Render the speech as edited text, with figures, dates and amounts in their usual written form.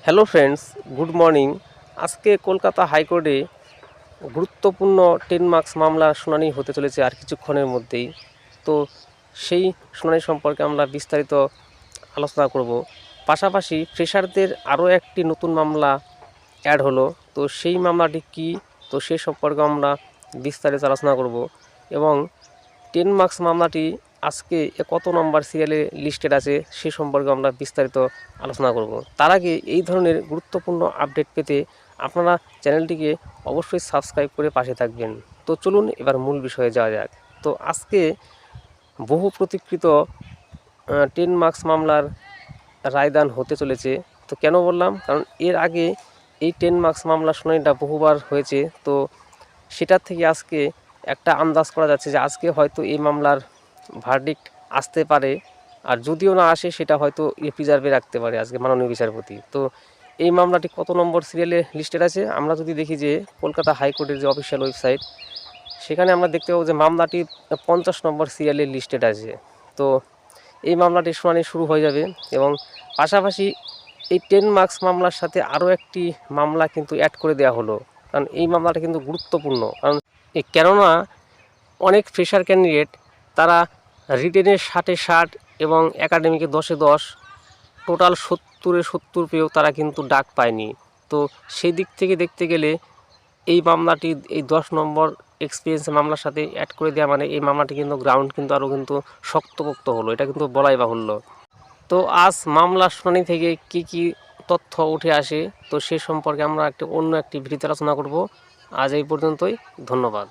Hello friends, good morning. আজকে কলকাতা হাইকোর্টে গুরুত্বপূর্ণ 10 মার্কস মামলার শুনানি হতে চলেছে আর কিছুক্ষণের মধ্যেই। তো সেই শুনানি সম্পর্কে আমরা বিস্তারিত আলোচনা করব। পাশাপাশি ফ্রেশারদের আরও একটি নতুন মামলা অ্যাড হলো, তো সেই মামলাটি কী, তো সে সম্পর্কে আমরা বিস্তারিত আলোচনা করব। এবং 10 মার্কস মামলাটি আজকে কত নম্বর সিরিয়ালে লিস্টেড আছে সে সম্পর্কে আমরা বিস্তারিত আলোচনা করব। তার আগে এই ধরনের গুরুত্বপূর্ণ আপডেট পেতে আপনারা চ্যানেলটিকে অবশ্যই সাবস্ক্রাইব করে পাশে থাকবেন। তো চলুন এবার মূল বিষয়ে যাওয়া যাক। তো আজকে বহু প্রতীক্ষিত 10 মার্কস মামলার রায়দান হতে চলেছে। তো কেন বললাম, কারণ এর আগে এই 10 মার্কস মামলার শুনানিটা বহুবার হয়েছে। তো সেটার থেকে আজকে একটা আন্দাজ করা যাচ্ছে যে আজকে হয়তো এই মামলার ভার্ডিক্ট আসতে পারে, আর যদিও না আসে সেটা হয়তো প্রিজার্ভে রাখতে পারে আজকে মাননীয় বিচারপতি। তো এই মামলাটি কত নম্বর সিরিয়ালে লিস্টেড আছে আমরা যদি দেখি যে কলকাতা হাইকোর্টের যে অফিসিয়াল ওয়েবসাইট, সেখানে আমরা দেখতে পাবো যে মামলাটি 50 নম্বর সিরিয়ালে লিস্টেড আছে। তো এই মামলাটির শুনানি শুরু হয়ে যাবে এবং পাশাপাশি এই 10 মার্কস মামলার সাথে আরও একটি মামলা কিন্তু অ্যাড করে দেওয়া হলো, কারণ এই মামলাটা কিন্তু গুরুত্বপূর্ণ। কারণ কেননা অনেক ফ্রেশার ক্যান্ডিডেট তারা রিটেনের 60-এ 60 এবং একাডেমিকে 10-এ 10, টোটাল 70-এ 70 পেয়েও তারা কিন্তু ডাক পায়নি। তো সেই দিক থেকে দেখতে গেলে এই মামলাটি এই 10 নম্বর এক্সপিরিয়েন্স মামলার সাথে অ্যাড করে দেওয়া মানে এই মামলাটি কিন্তু গ্রাউন্ড কিন্তু আরও কিন্তু শক্তপোক্ত হলো, এটা কিন্তু বলাই বাহুল্য। তো আজ মামলার শুনানি থেকে কি তথ্য উঠে আসে, তো সে সম্পর্কে আমরা অন্য একটি ভিডিওতে আলোচনা করব। আজ এই পর্যন্তই, ধন্যবাদ।